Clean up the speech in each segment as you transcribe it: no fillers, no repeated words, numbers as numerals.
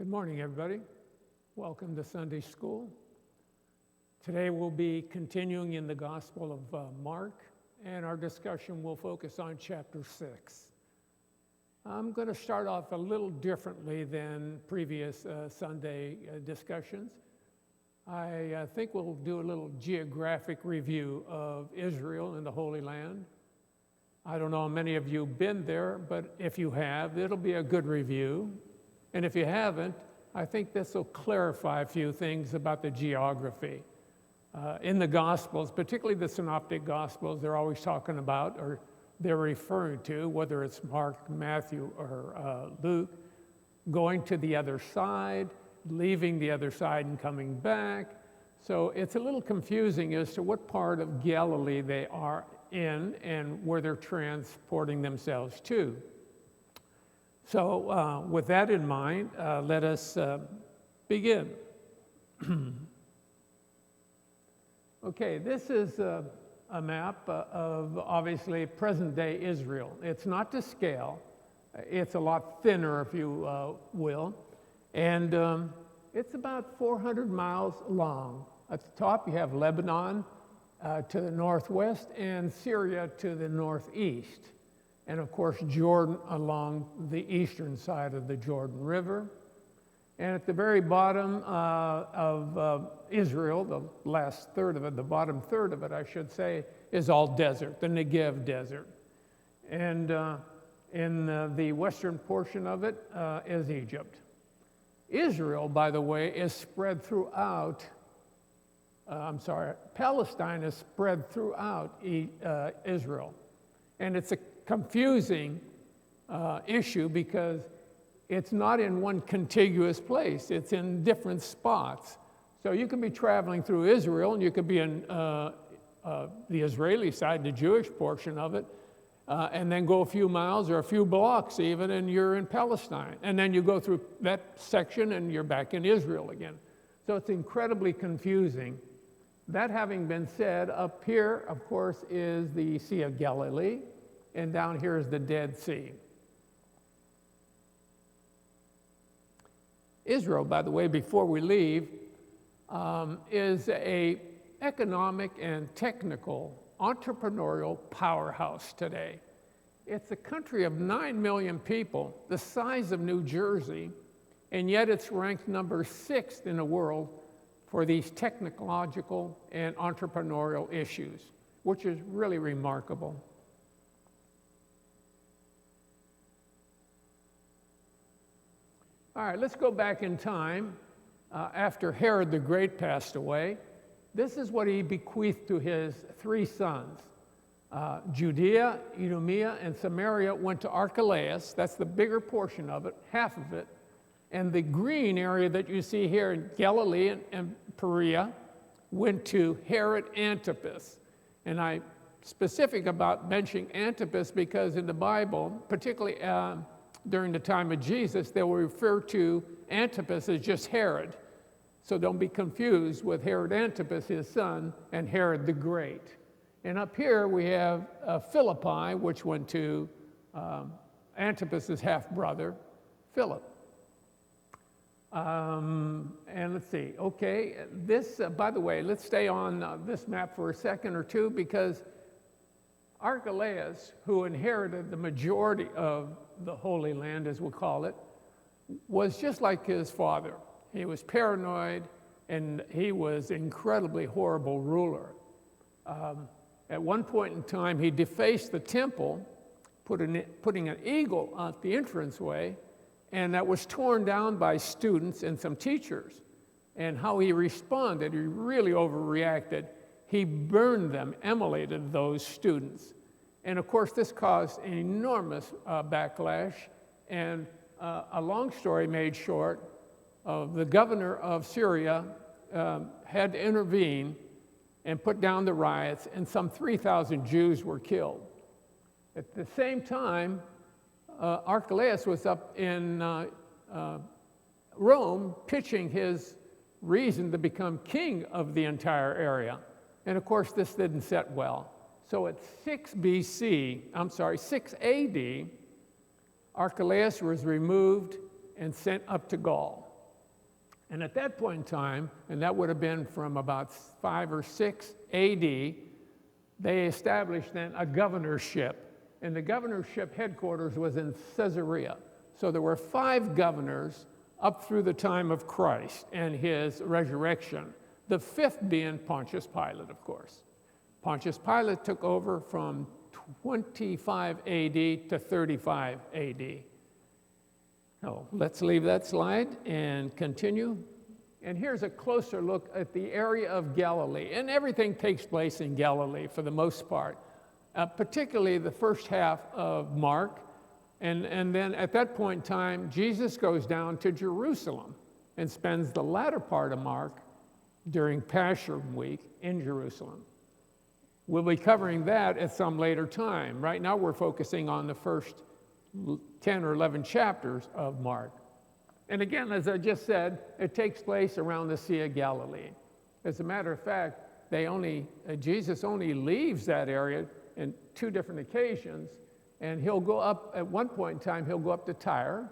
Good morning, everybody. Welcome to Sunday School. Today we'll be continuing in the Gospel of Mark, and our discussion will focus on chapter 6. I'm going to start off a little differently than previous Sunday discussions. I think we'll do a little geographic review of Israel and the Holy Land. I don't know how many of you have been there, but if you have, it'll be a good review. And if you haven't, I think this will clarify a few things about the geography. In the Gospels, particularly the Synoptic Gospels, they're always talking about, or they're referring to, whether it's Mark, Matthew, or Luke, going to the other side, leaving the other side and coming back. So it's a little confusing as to what part of Galilee they are in and where they're transporting themselves to. So with that in mind, let us begin. Okay, this is a map of obviously present-day Israel. It's not to scale. It's a lot thinner, if you will. And it's about 400 miles long. At the top, you have Lebanon to the northwest and Syria to the northeast. And of course, Jordan along the eastern side of the Jordan River. And at the very bottom of Israel, the last third of it, the bottom third of it, I should say, is all desert, the Negev desert. And in the western portion of it is Egypt. Israel, by the way, is spread throughout, Palestine is spread throughout Israel. And it's a confusing issue because it's not in one contiguous place. It's in different spots. So you can be traveling through Israel, and you could be in the Israeli side, the Jewish portion of it, and then go a few miles or a few blocks even, and you're in Palestine. And then you go through that section, and you're back in Israel again. So it's incredibly confusing. That having been said, up here, of course, is the Sea of Galilee, and down here is the Dead Sea. Israel, by the way, before we leave, is an economic and technical entrepreneurial powerhouse today. It's a country of 9 million people, the size of New Jersey, and yet it's ranked number 6th in the world for these technological and entrepreneurial issues, which is really remarkable. All right, let's go back in time. After Herod the Great passed away, this is what he bequeathed to his 3 sons. Judea, Idumea, and Samaria went to Archelaus. That's the bigger portion of it, half of it. And the green area that you see here in Galilee and Perea went to Herod Antipas. And I'm specific about mentioning Antipas because in the Bible, particularly during the time of Jesus, they will refer to Antipas as just Herod. So don't be confused with Herod Antipas, his son, and Herod the Great. And up here we have Philippi, which went to Antipas's half-brother, Philip. And let's see, okay, this, by the way, let's stay on this map for a second or two because Archelaus, who inherited the majority of the Holy Land, as we call it, was just like his father. He was paranoid, and he was an incredibly horrible ruler. At one point in time, he defaced the temple, putting an eagle at the entranceway, and that was torn down by students and some teachers. And how he responded, he really overreacted. He burned them, immolated those students. And of course, this caused an enormous backlash. And a long story made short, the governor of Syria had to intervene and put down the riots, and some 3,000 Jews were killed. At the same time, Archelaus was up in Rome pitching his reason to become king of the entire area. And of course, this didn't set well. So at 6 AD, Archelaus was removed and sent up to Gaul. And at that point in time, and that would have been from about 5 or 6 AD, they established then a governorship. And the governorship headquarters was in Caesarea. So there were 5 governors up through the time of Christ and his resurrection. The 5th being Pontius Pilate, of course. Pontius Pilate took over from 25 AD to 35 AD. So let's leave that slide and continue. And here's a closer look at the area of Galilee. And everything takes place in Galilee for the most part, particularly the first half of Mark. And then at that point in time, Jesus goes down to Jerusalem and spends the latter part of Mark during Passion Week in Jerusalem. We'll be covering that at some later time. Right now we're focusing on the first 10 or 11 chapters of Mark. And again, as I just said, it takes place around the Sea of Galilee. As a matter of fact, Jesus only leaves that area in 2 different occasions, and he'll go up, at one point in time, he'll go up to Tyre,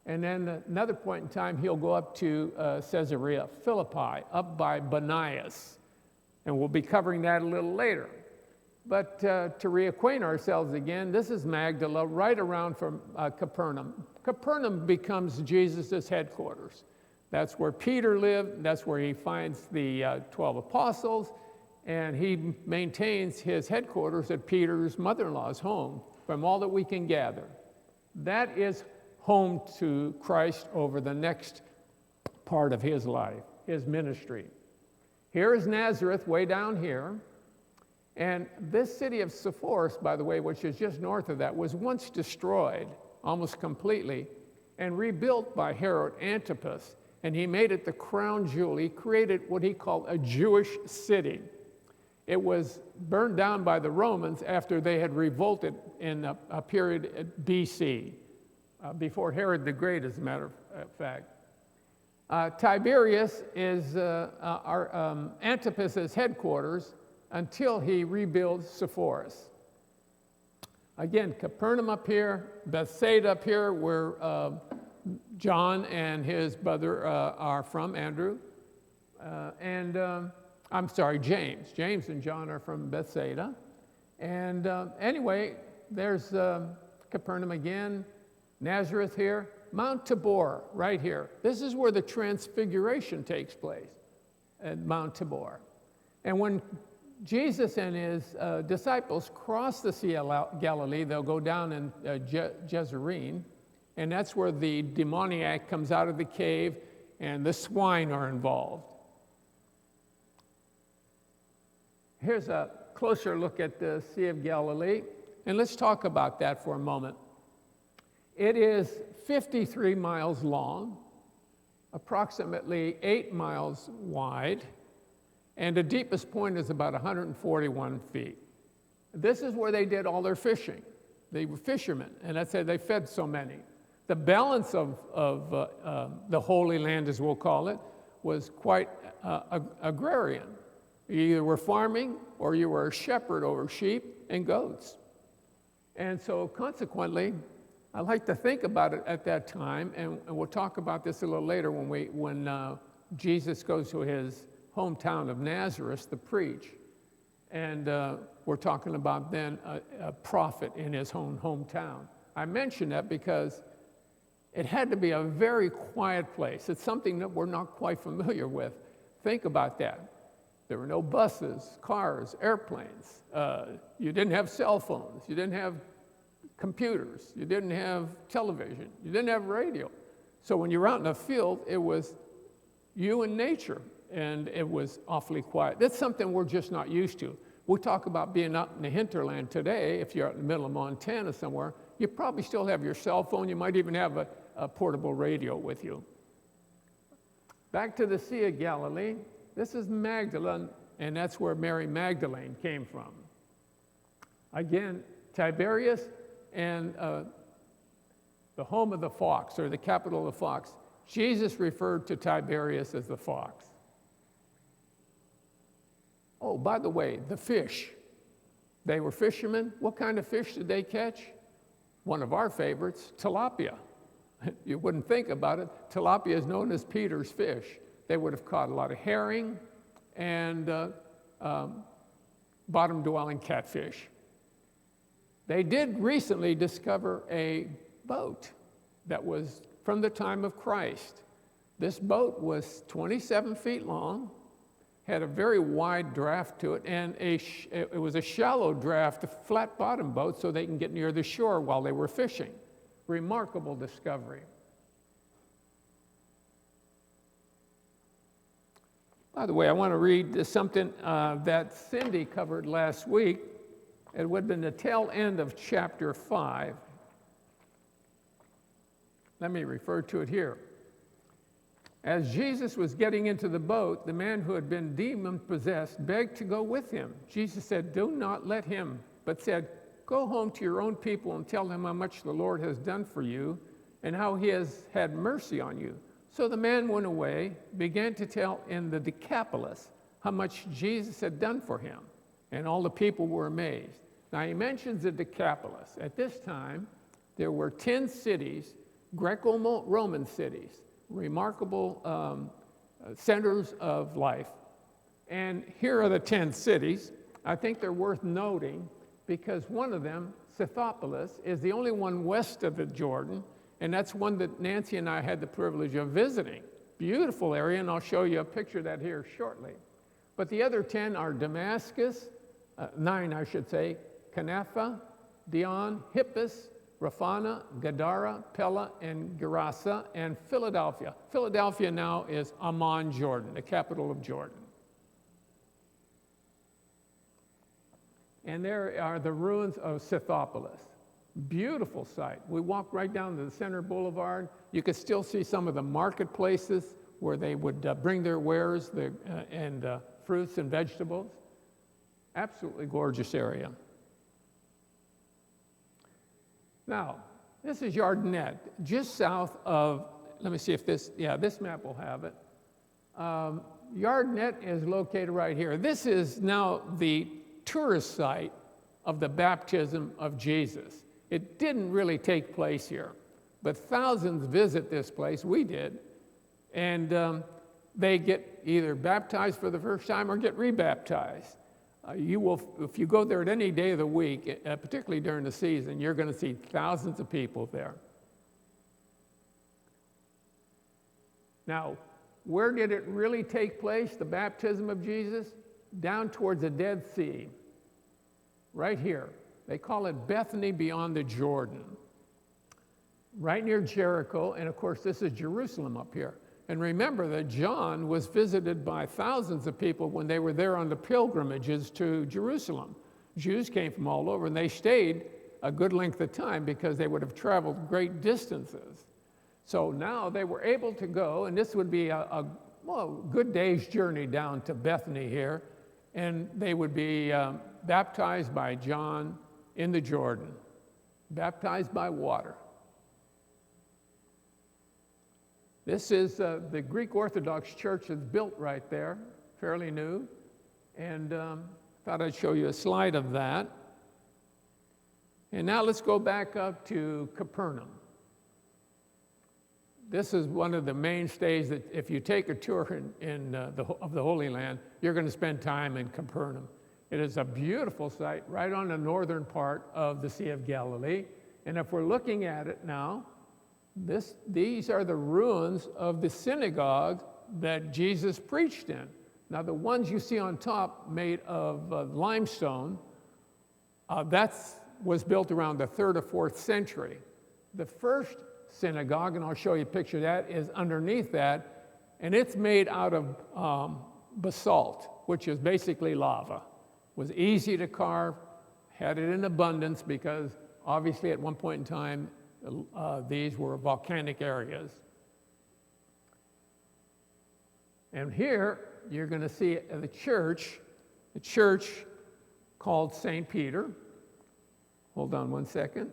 and then another point in time, he'll go up to Caesarea Philippi, up by Banias. And we'll be covering that a little later. But to reacquaint ourselves again, this is Magdala, right around from Capernaum. Capernaum becomes Jesus' headquarters. That's where Peter lived. That's where he finds the 12 apostles. And he maintains his headquarters at Peter's mother-in-law's home, from all that we can gather. That is home to Christ over the next part of his life, his ministry. Here is Nazareth, way down here. And this city of Sepphoris, by the way, which is just north of that, was once destroyed almost completely and rebuilt by Herod Antipas. And he made it the crown jewel. He created what he called a Jewish city. It was burned down by the Romans after they had revolted in a period BC, before Herod the Great, as a matter of fact. Tiberias is Antipas's headquarters until he rebuilds Sepphoris. Again, Capernaum up here, Bethsaida up here, where John and his brother are from, Andrew. James. James and John are from Bethsaida. And anyway, there's Capernaum again, Nazareth here, Mount Tabor right here. This is where the Transfiguration takes place, at Mount Tabor. And when Jesus and his disciples cross the Sea of Galilee, they'll go down in Jezreel, and that's where the demoniac comes out of the cave and the swine are involved. Here's a closer look at the Sea of Galilee, and let's talk about that for a moment. It is 53 miles long, approximately 8 miles wide, and the deepest point is about 141 feet. This is where they did all their fishing. They were fishermen, and that's how they fed so many. The balance of the Holy Land, as we'll call it, was quite agrarian. You either were farming or you were a shepherd over sheep and goats. And so consequently, I like to think about it at that time, and we'll talk about this a little later when Jesus goes to his hometown of Nazareth to preach. And we're talking about then a prophet in his own hometown. I mention that because it had to be a very quiet place. It's something that we're not quite familiar with. Think about that. There were no buses, cars, airplanes. You didn't have cell phones. You didn't have computers. You didn't have television. You didn't have radio. So when you were out in the field, it was you and nature, and it was awfully quiet. That's something we're just not used to. We talk about being out in the hinterland today. If you're out in the middle of Montana somewhere, you probably still have your cell phone. You might even have a portable radio with you. Back to the Sea of Galilee. This is Magdala, and that's where Mary Magdalene came from. Again, Tiberias and the home of the fox, or the capital of the fox. Jesus referred to Tiberias as the fox. Oh, by the way, the fish. They were fishermen. What kind of fish did they catch? One of our favorites, tilapia. You wouldn't think about it. Tilapia is known as Peter's fish. They would have caught a lot of herring and bottom-dwelling catfish. They did recently discover a boat that was from the time of Christ. This boat was 27 feet long, had a very wide draft to it, and it was a shallow draft, a flat-bottom boat, so they can get near the shore while they were fishing. Remarkable discovery. By the way, I want to read something that Cindy covered last week. It would have been the tail end of chapter 5. Let me refer to it here. As Jesus was getting into the boat, the man who had been demon-possessed begged to go with him. Jesus said, "Do not let him," but said, "Go home to your own people and tell them how much the Lord has done for you and how he has had mercy on you." So the man went away, began to tell in the Decapolis how much Jesus had done for him, and all the people were amazed. Now he mentions the Decapolis. At this time, there were 10 cities, Greco-Roman cities, remarkable centers of life. And here are the 10 cities. I think they're worth noting because one of them, Scythopolis, is the only one west of the Jordan, and that's one that Nancy and I had the privilege of visiting. Beautiful area, and I'll show you a picture of that here shortly. But the other 10 are Damascus, 9 I should say, Canapha, Dion, Hippus, Raphana, Gadara, Pella, and Gerasa, and Philadelphia. Philadelphia now is Amman, Jordan, the capital of Jordan. And there are the ruins of Scythopolis. Beautiful sight. We walked right down to the center boulevard. You could still see some of the marketplaces where they would bring their wares and fruits and vegetables. Absolutely gorgeous area. Now, this is Yardenette, just south of, let me see if this map will have it. Yardenette is located right here. This is now the tourist site of the baptism of Jesus. It didn't really take place here, but thousands visit this place, we did, and they get either baptized for the first time or get rebaptized. You will, if you go there at any day of the week, particularly during the season, you're going to see thousands of people there. Now, where did it really take place, the baptism of Jesus? Down towards the Dead Sea, right here. They call it Bethany beyond the Jordan, right near Jericho, and of course this is Jerusalem up here. And remember that John was visited by thousands of people when they were there on the pilgrimages to Jerusalem. Jews came from all over, and they stayed a good length of time because they would have traveled great distances. So now they were able to go, and this would be a good day's journey down to Bethany here, and they would be baptized by John in the Jordan, baptized by water. This is the Greek Orthodox Church that's built right there, fairly new, and thought I'd show you a slide of that. And now let's go back up to Capernaum. This is one of the mainstays that if you take a tour of the Holy Land, you're going to spend time in Capernaum. It is a beautiful site right on the northern part of the Sea of Galilee. And if we're looking at it now, these are the ruins of the synagogue that Jesus preached in. Now, the ones you see on top made of limestone, that was built around the 3rd or 4th century. The first synagogue, and I'll show you a picture of that, is underneath that, and it's made out of basalt, which is basically lava. It was easy to carve, had it in abundance because obviously at one point in time, these were volcanic areas. And here you're going to see the church called St. Peter. Hold on one second.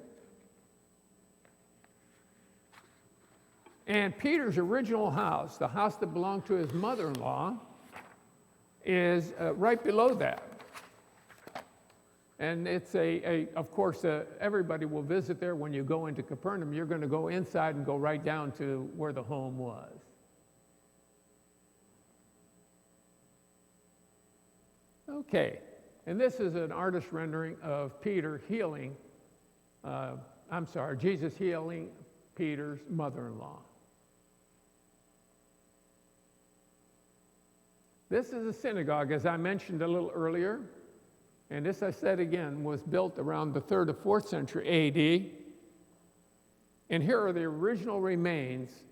And Peter's original house, the house that belonged to his mother-in-law, is right below that. And it's of course, everybody will visit there. When you go into Capernaum, you're going to go inside and go right down to where the home was. Okay, and this is an artist rendering of Jesus healing Peter's mother-in-law. This is a synagogue, as I mentioned a little earlier, and this, I said again, was built around the 3rd or 4th century A.D., and here are the original remains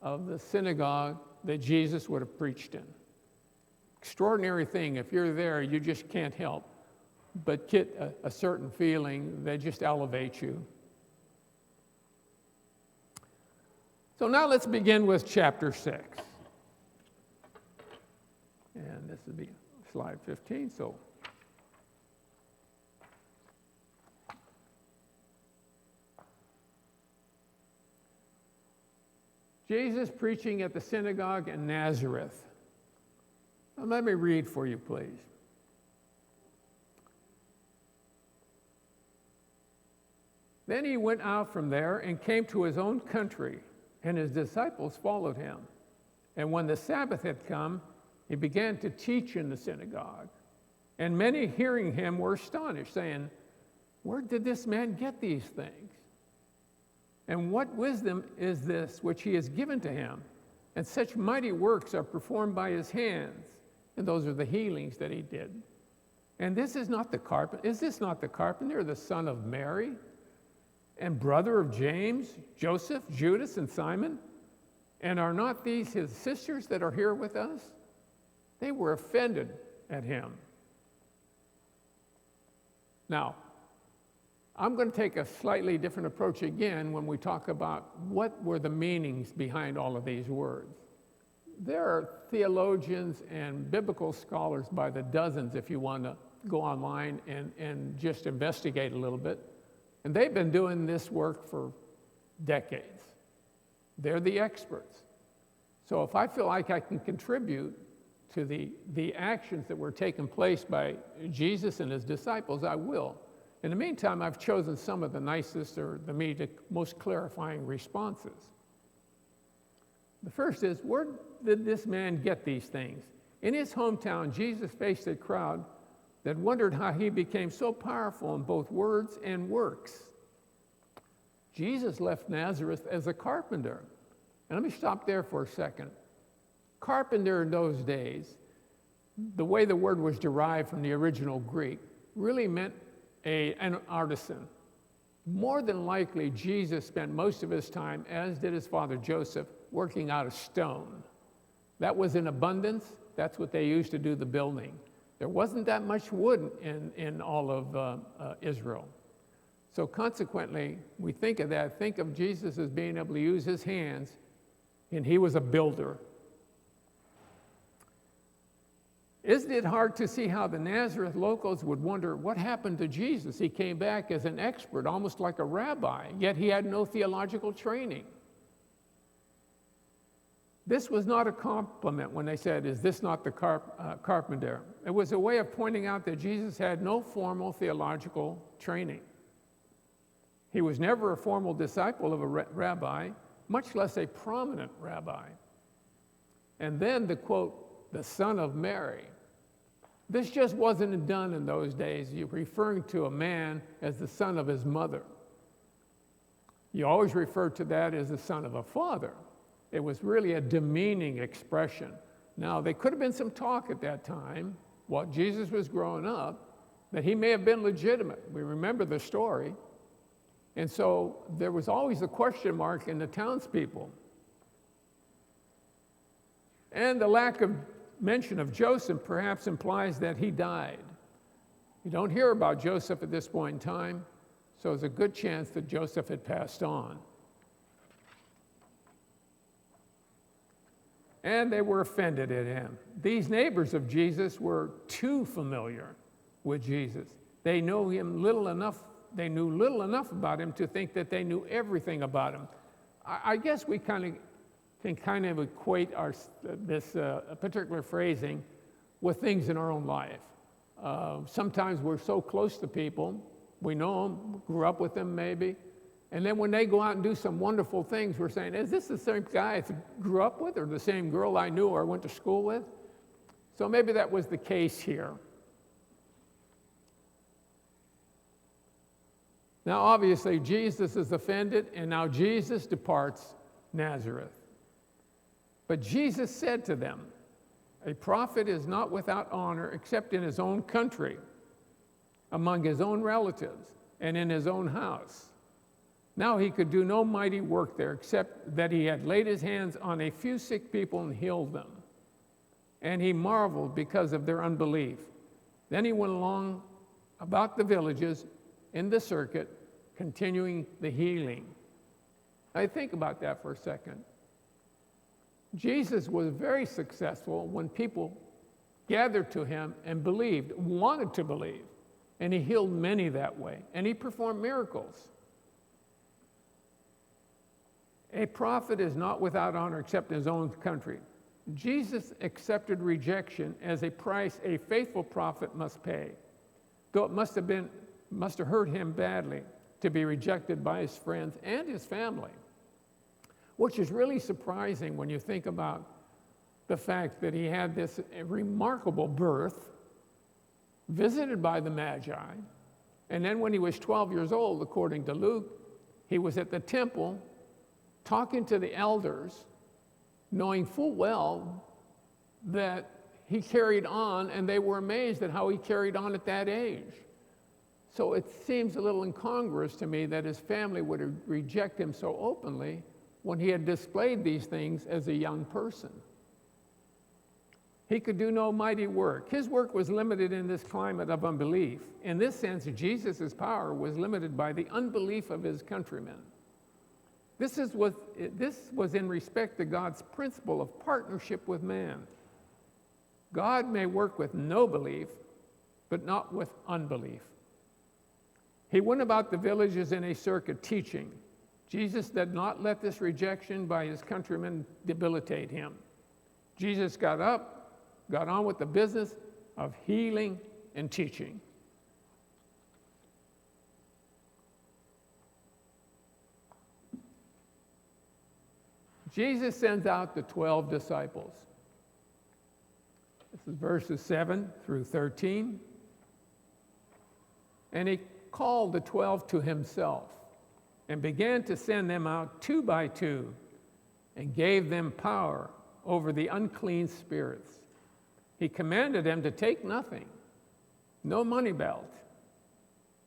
of the synagogue that Jesus would have preached in. Extraordinary thing. If you're there, you just can't help but get a certain feeling that just elevates you. So now let's begin with chapter 6. And this will be slide 15. So Jesus preaching at the synagogue in Nazareth. Now, let me read for you, please. Then he went out from there and came to his own country, and his disciples followed him. And when the Sabbath had come, he began to teach in the synagogue. And many hearing him were astonished, saying, "Where did this man get these things? And what wisdom is this which he has given to him? And such mighty works are performed by his hands." And those are the healings that he did. "And is this not the carpenter, the son of Mary, and brother of James, Joseph, Judas, and Simon? And are not these his sisters that are here with us?" They were offended at him. Now, I'm going to take a slightly different approach again when we talk about what were the meanings behind all of these words. There are theologians and biblical scholars by the dozens, if you want to go online and just investigate a little bit. And they've been doing this work for decades. They're the experts. So if I feel like I can contribute to the actions that were taking place by Jesus and his disciples, I will. In the meantime, I've chosen some of the nicest or the most clarifying responses. The first is, where did this man get these things? In his hometown, Jesus faced a crowd that wondered how he became so powerful in both words and works. Jesus left Nazareth as a carpenter. And let me stop there for a second. Carpenter in those days, the way the word was derived from the original Greek, really meant an artisan. More than likely, Jesus spent most of his time, as did his father Joseph, working out of stone. That was in abundance. That's what they used to do the building. There wasn't that much wood in all of Israel. So consequently, we think of Jesus as being able to use his hands, and he was a builder. Isn't it hard to see how the Nazareth locals would wonder what happened to Jesus? He came back as an expert, almost like a rabbi, yet he had no theological training. This was not a compliment when they said, "Is this not the carpenter?" It was a way of pointing out that Jesus had no formal theological training. He was never a formal disciple of a rabbi, much less a prominent rabbi. And then the quote, "the son of Mary." This just wasn't done in those days. You're referring to a man as the son of his mother. You always refer to that as the son of a father. It was really a demeaning expression. Now, there could have been some talk at that time, while Jesus was growing up, that he may have been legitimate. We remember the story. And so there was always a question mark in the townspeople. And the lack of mention of Joseph perhaps implies that he died. You don't hear about Joseph at this point in time, so there's a good chance that Joseph had passed on. And they were offended at him. These neighbors of Jesus were too familiar with Jesus. They knew little enough about him to think that they knew everything about him. I guess we can kind of equate this particular phrasing with things in our own life. Sometimes we're so close to people, we know them, grew up with them maybe, and then when they go out and do some wonderful things, we're saying, is this the same guy I grew up with, or the same girl I knew or went to school with? So maybe that was the case here. Now, obviously, Jesus is offended, and now Jesus departs Nazareth. But Jesus said to them, a prophet is not without honor except in his own country, among his own relatives, and in his own house. Now he could do no mighty work there, except that he had laid his hands on a few sick people and healed them. And he marveled because of their unbelief. Then he went along about the villages in the circuit, continuing the healing. I think about that for a second. Jesus was very successful when people gathered to him and believed, wanted to believe, and he healed many that way, and he performed miracles. A prophet is not without honor except in his own country. Jesus accepted rejection as a price a faithful prophet must pay, though it must have hurt him badly to be rejected by his friends and his family, which is really surprising when you think about the fact that he had this remarkable birth, visited by the Magi, and then when he was 12 years old, according to Luke, he was at the temple talking to the elders, knowing full well that he carried on, and they were amazed at how he carried on at that age. So it seems a little incongruous to me that his family would reject him so openly when he had displayed these things as a young person. He could do no mighty work. His work was limited in this climate of unbelief. In this sense, Jesus' power was limited by the unbelief of his countrymen. This was in respect to God's principle of partnership with man. God may work with no belief, but not with unbelief. He went about the villages in a circuit teaching. Jesus did not let this rejection by his countrymen debilitate him. Jesus got up, got on with the business of healing and teaching. Jesus sends out the 12 disciples. This is verses 7 through 13. And he called the 12 to himself and began to send them out 2 by 2 and gave them power over the unclean spirits. He commanded them to take nothing, no money belt.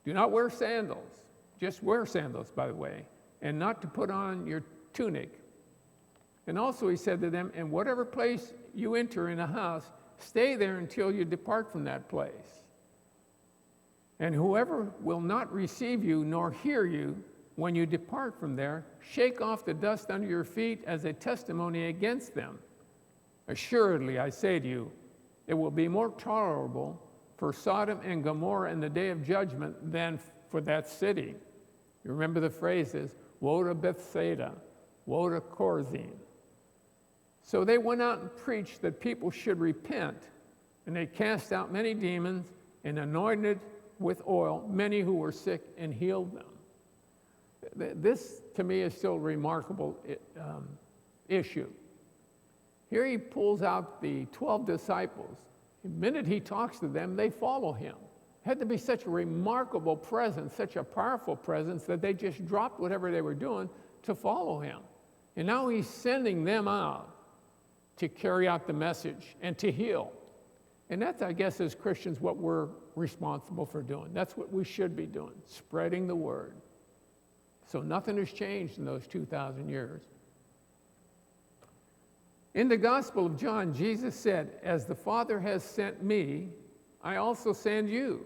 Do not wear sandals. Just wear sandals, by the way, and not to put on your tunic. And also he said to them, in whatever place you enter in a house, stay there until you depart from that place. And whoever will not receive you nor hear you when you depart from there, shake off the dust under your feet as a testimony against them. Assuredly, I say to you, it will be more tolerable for Sodom and Gomorrah in the day of judgment than for that city. You remember the phrases, woe to Bethsaida, woe to Chorazin. So they went out and preached that people should repent, and they cast out many demons and anointed with oil many who were sick and healed them. This, to me, is still a remarkable issue. Here he pulls out the 12 disciples. The minute he talks to them, they follow him. It had to be such a remarkable presence, such a powerful presence, that they just dropped whatever they were doing to follow him. And now he's sending them out to carry out the message and to heal. And that's, I guess, as Christians, what we're responsible for doing. That's what we should be doing, spreading the word. So nothing has changed in those 2,000 years. In the Gospel of John, Jesus said, as the Father has sent me, I also send you.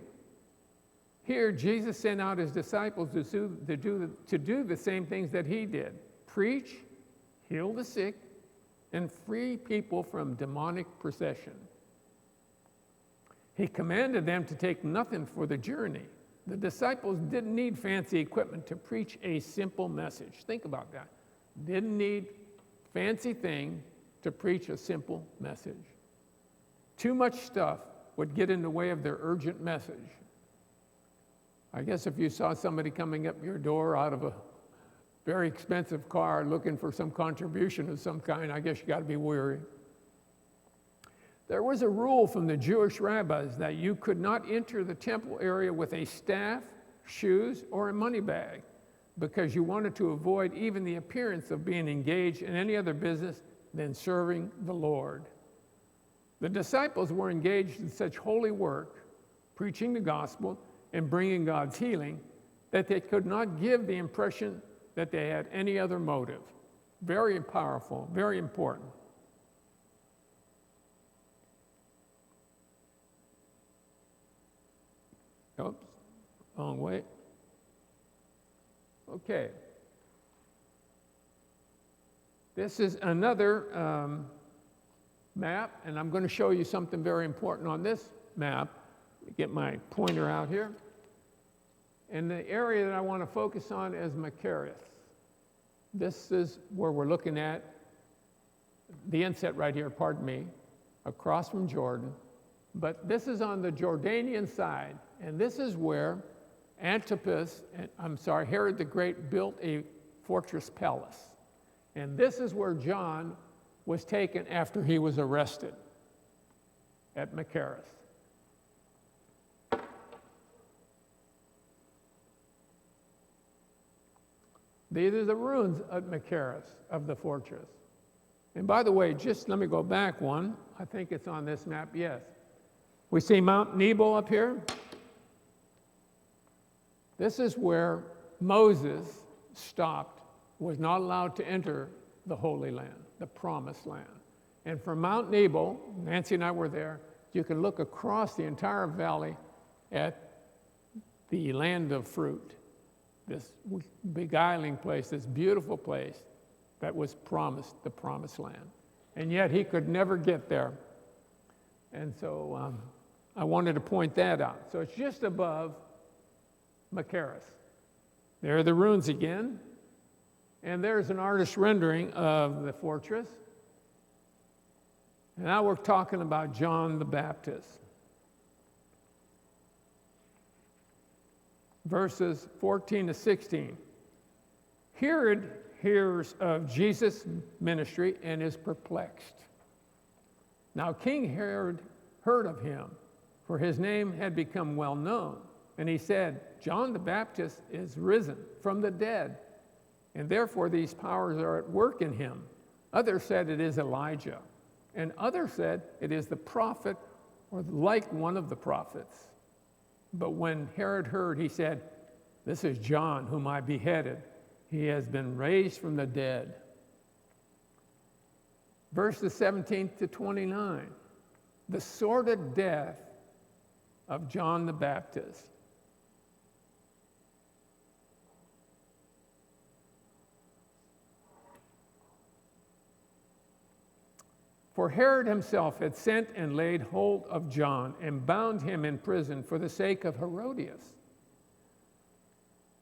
Here, Jesus sent out his disciples to do the same things that he did. Preach, heal the sick, and free people from demonic possession. He commanded them to take nothing for the journey. The disciples didn't need fancy equipment to preach a simple message. Think about that. Didn't need fancy thing to preach a simple message. Too much stuff would get in the way of their urgent message. I guess if you saw somebody coming up your door out of a very expensive car looking for some contribution of some kind, I guess you got to be wary. There was a rule from the Jewish rabbis that you could not enter the temple area with a staff, shoes, or a money bag, because you wanted to avoid even the appearance of being engaged in any other business than serving the Lord. The disciples were engaged in such holy work, preaching the gospel and bringing God's healing, that they could not give the impression that they had any other motive. Very powerful, very important. Oops, wrong way. Okay. This is another map, and I'm going to show you something very important on this map. Get my pointer out here. And the area that I want to focus on is Machaerus. This is where we're looking at the inset right here, pardon me, across from Jordan. But this is on the Jordanian side, and this is where Herod the Great built a fortress palace. And this is where John was taken after he was arrested at Machaerus. These are the ruins at Machaerus of the fortress. And by the way, just let me go back one. I think it's on this map, yes. We see Mount Nebo up here. This is where Moses stopped, was not allowed to enter the Holy Land, the Promised Land. And from Mount Nebo, Nancy and I were there, you can look across the entire valley at the land of fruit, this beguiling place, this beautiful place that was promised, the Promised Land. And yet he could never get there. And so I wanted to point that out. So it's just above Machaerus. There are the ruins again. And there's an artist's rendering of the fortress. And now we're talking about John the Baptist. Verses 14 to 16. Herod hears of Jesus' ministry and is perplexed. Now King Herod heard of him, for his name had become well known. And he said, John the Baptist is risen from the dead, and therefore these powers are at work in him. Others said it is Elijah, and others said it is the prophet or like one of the prophets. But when Herod heard, he said, this is John whom I beheaded. He has been raised from the dead. Verses 17 to 29, the sordid death of John the Baptist. For Herod himself had sent and laid hold of John and bound him in prison for the sake of Herodias,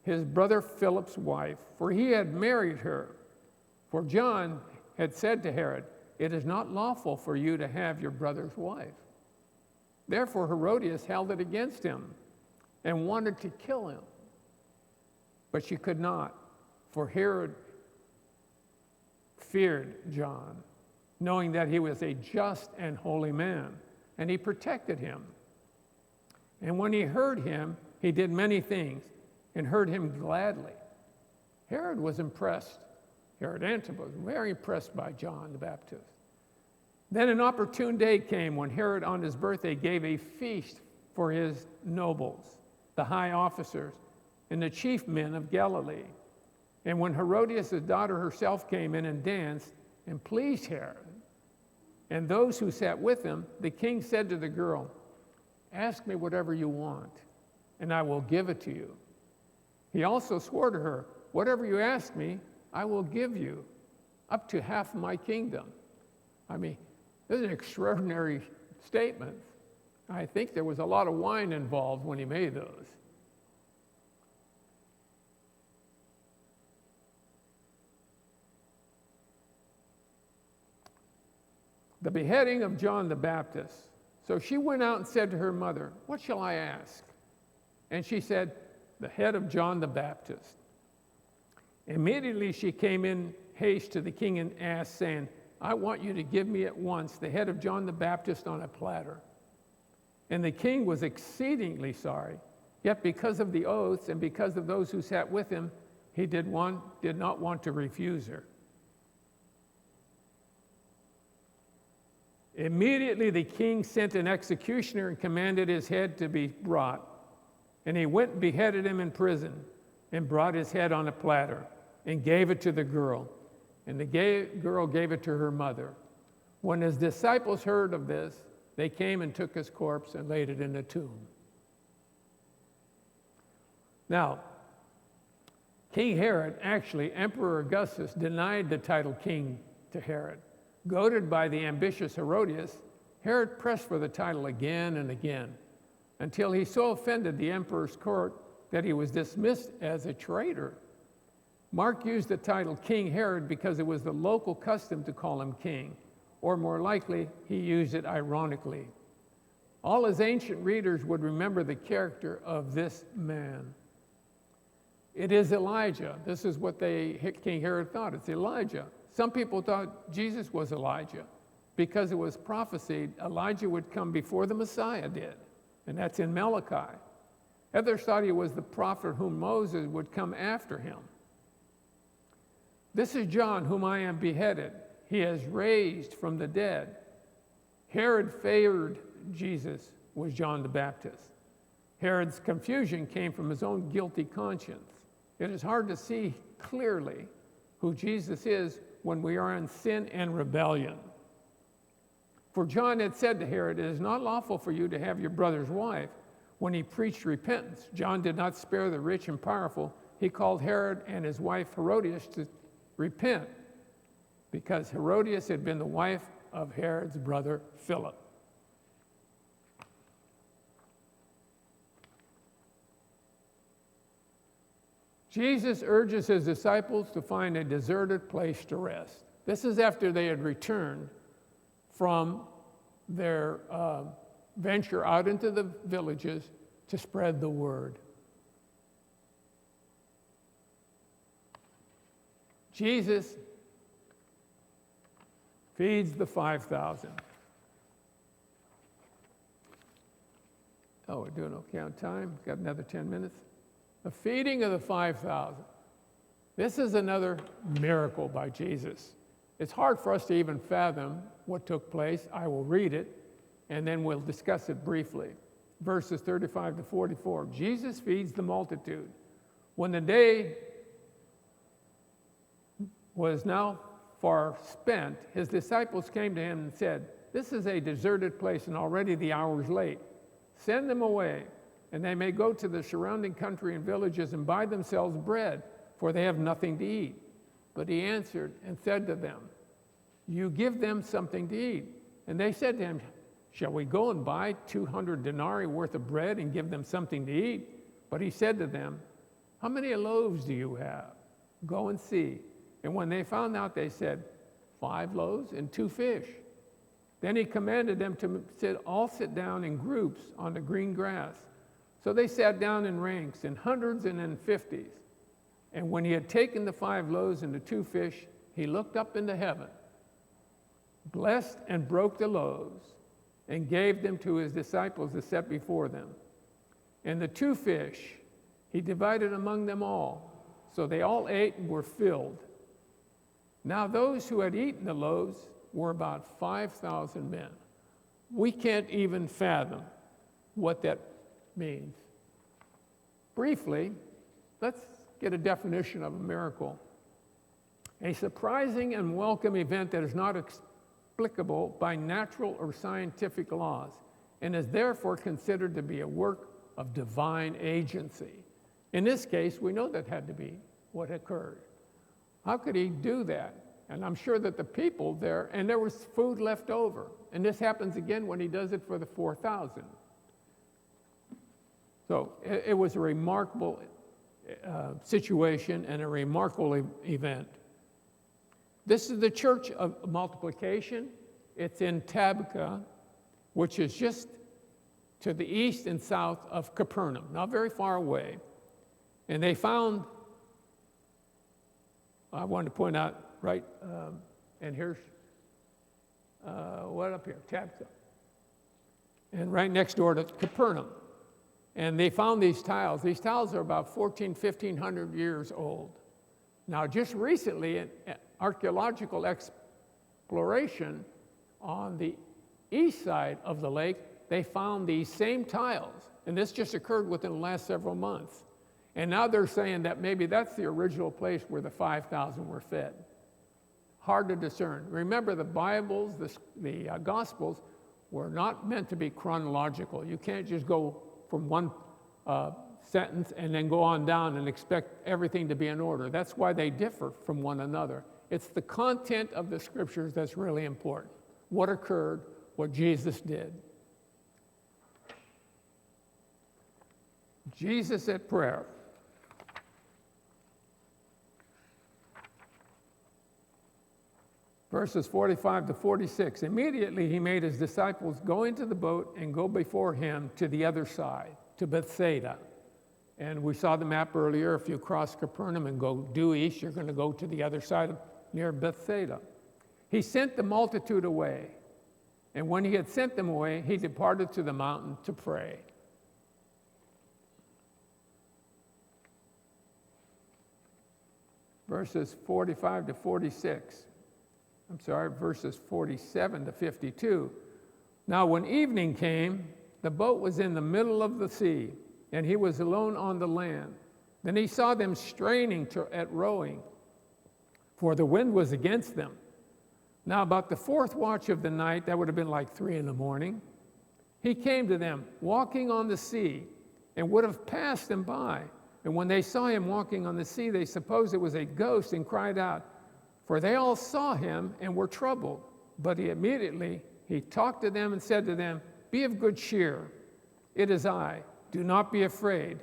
his brother Philip's wife, for he had married her. For John had said to Herod, it is not lawful for you to have your brother's wife. Therefore Herodias held it against him and wanted to kill him. But she could not, for Herod feared John, knowing that he was a just and holy man, and he protected him. And when he heard him, he did many things, and heard him gladly. Herod was impressed. Herod Antipas was very impressed by John the Baptist. Then an opportune day came when Herod on his birthday gave a feast for his nobles, the high officers, and the chief men of Galilee. And when Herodias' daughter herself came in and danced and pleased Herod and those who sat with him, the king said to the girl, ask me whatever you want, and I will give it to you. He also swore to her, whatever you ask me, I will give you, up to half my kingdom. I mean, this is an extraordinary statement. I think there was a lot of wine involved when he made those. The beheading of John the Baptist. So she went out and said to her mother, "What shall I ask?" And she said, "The head of John the Baptist." Immediately she came in haste to the king and asked, saying, "I want you to give me at once the head of John the Baptist on a platter." And the king was exceedingly sorry, yet because of the oaths and because of those who sat with him, he did not want to refuse her. Immediately the king sent an executioner and commanded his head to be brought. And he went and beheaded him in prison and brought his head on a platter and gave it to the girl. And the girl gave it to her mother. When his disciples heard of this, they came and took his corpse and laid it in a tomb. Now, King Herod, actually, Emperor Augustus, denied the title king to Herod. Goaded by the ambitious Herodias, Herod pressed for the title again and again, until he so offended the emperor's court that he was dismissed as a traitor. Mark used the title King Herod because it was the local custom to call him king, or more likely, he used it ironically. All his ancient readers would remember the character of this man. It is Elijah. This is what King Herod thought. It's Elijah. Some people thought Jesus was Elijah because it was prophesied Elijah would come before the Messiah did, and that's in Malachi. Others thought he was the prophet whom Moses would come after him. This is John, whom I am beheaded. He has raised from the dead. Herod favored Jesus was John the Baptist. Herod's confusion came from his own guilty conscience. It is hard to see clearly who Jesus is when we are in sin and rebellion. For John had said to Herod, "It is not lawful for you to have your brother's wife." When he preached repentance, John did not spare the rich and powerful. He called Herod and his wife Herodias to repent, because Herodias had been the wife of Herod's brother Philip. Jesus urges his disciples to find a deserted place to rest. This is after they had returned from their venture out into the villages to spread the word. Jesus feeds the 5,000. Oh, we're doing okay on time. Got another 10 minutes. The feeding of the 5,000. This is another miracle by Jesus. It's hard for us to even fathom what took place. I will read it, and then we'll discuss it briefly. Verses 35 to 44. Jesus feeds the multitude. When the day was now far spent, his disciples came to him and said, "This is a deserted place, and already the hour is late. Send them away, and they may go to the surrounding country and villages and buy themselves bread, for they have nothing to eat." But he answered and said to them, "You give them something to eat." And they said to him, "Shall we go and buy 200 denarii worth of bread and give them something to eat?" But he said to them, "How many loaves do you have? Go and see." And when they found out, they said, 5 loaves and 2 fish. Then he commanded them to all sit down in groups on the green grass. So they sat down in ranks, in hundreds and in 50s. And when he had taken the 5 loaves and the 2 fish, he looked up into heaven, blessed and broke the loaves, and gave them to his disciples to set before them. And the 2 fish he divided among them all, so they all ate and were filled. Now those who had eaten the loaves were about 5,000 men. We can't even fathom what that means. Briefly, let's get a definition of a miracle. A surprising and welcome event that is not explicable by natural or scientific laws and is therefore considered to be a work of divine agency. In this case, we know that had to be what occurred. How could he do that? And I'm sure that the people there, and there was food left over. And this happens again when he does it for the 4,000. So it was a remarkable situation and a remarkable event. This is the church of multiplication. It's in Tabgha, which is just to the east and south of Capernaum, not very far away. And they found, I wanted to point out, right, and here's, what up here? Tabitha. And right next door to Capernaum. And they found these tiles. These tiles are about 1,500 years old. Now, just recently, an archaeological exploration on the east side of the lake, they found these same tiles. And this just occurred within the last several months. And now they're saying that maybe that's the original place where the 5,000 were fed. Hard to discern. Remember, the Bibles, the Gospels, were not meant to be chronological. You can't just go from one sentence and then go on down and expect everything to be in order. That's why they differ from one another. It's the content of the scriptures that's really important. What occurred, what Jesus did. Jesus at prayer. Verses 45 to 46. Immediately he made his disciples go into the boat and go before him to the other side, to Bethsaida. And we saw the map earlier. If you cross Capernaum and go due east, you're going to go to the other side near Bethsaida. He sent the multitude away. And when he had sent them away, he departed to the mountain to pray. Verses 45 to 46. Verses 47 to 52. Now, when evening came, the boat was in the middle of the sea, and he was alone on the land. Then he saw them straining at rowing, for the wind was against them. Now, about the fourth watch of the night, that would have been like 3 a.m, he came to them, walking on the sea, and would have passed them by. And when they saw him walking on the sea, they supposed it was a ghost and cried out, for they all saw him and were troubled. But he talked to them and said to them, be of good cheer. It is I. Do not be afraid.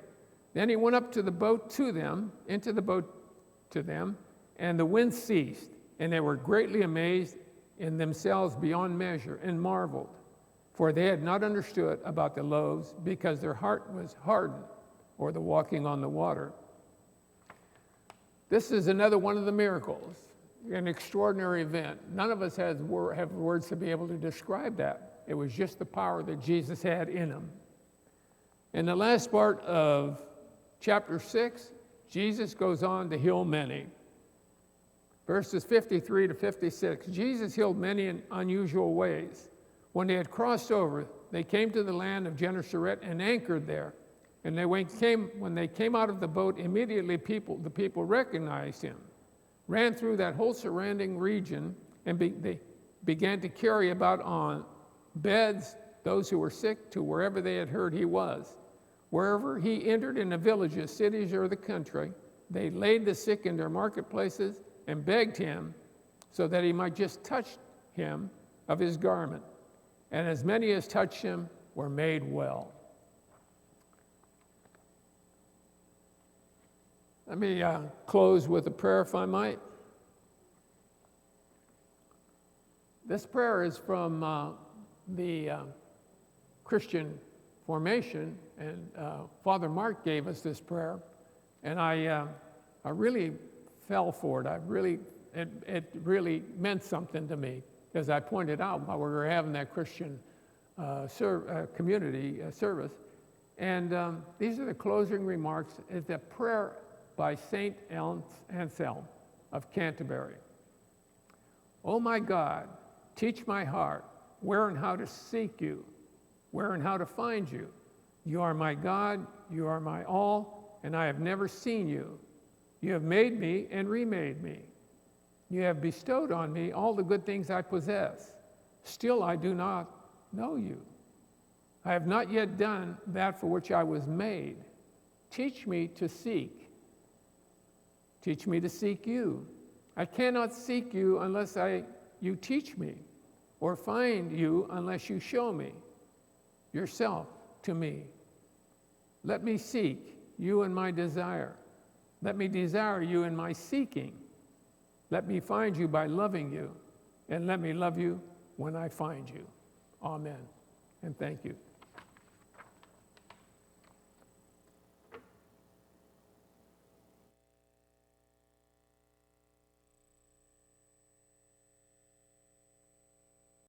Then he went up to the boat to them, into the boat to them, and the wind ceased. And they were greatly amazed in themselves beyond measure and marveled. For they had not understood about the loaves, because their heart was hardened, or the walking on the water. This is another one of the miracles. An extraordinary event. None of us have words to be able to describe that. It was just the power that Jesus had in him. In the last part of chapter 6, Jesus goes on to heal many. Verses 53 to 56, Jesus healed many in unusual ways. When they had crossed over, they came to the land of Gennesaret and anchored there. And when they came out of the boat, immediately the people recognized him, ran through that whole surrounding region, and they began to carry about on beds those who were sick to wherever they had heard he was. Wherever he entered in the villages, cities, or the country, they laid the sick in their marketplaces and begged him so that he might just touch him of his garment. And as many as touched him were made well. Let me close with a prayer, if I might. This prayer is from the Christian formation, and Father Mark gave us this prayer, and I really fell for it. It really meant something to me, as I pointed out while we were having that Christian community service. And these are the closing remarks. It's a prayer by St. Anselm of Canterbury. Oh my God, teach my heart where and how to seek you, where and how to find you. You are my God, you are my all, and I have never seen you. You have made me and remade me. You have bestowed on me all the good things I possess. Still I do not know you. I have not yet done that for which I was made. Teach me to seek. Teach me to seek you. I cannot seek you unless you teach me, or find you unless you show me yourself to me. Let me seek you in my desire. Let me desire you in my seeking. Let me find you by loving you, and let me love you when I find you. Amen. and thank you.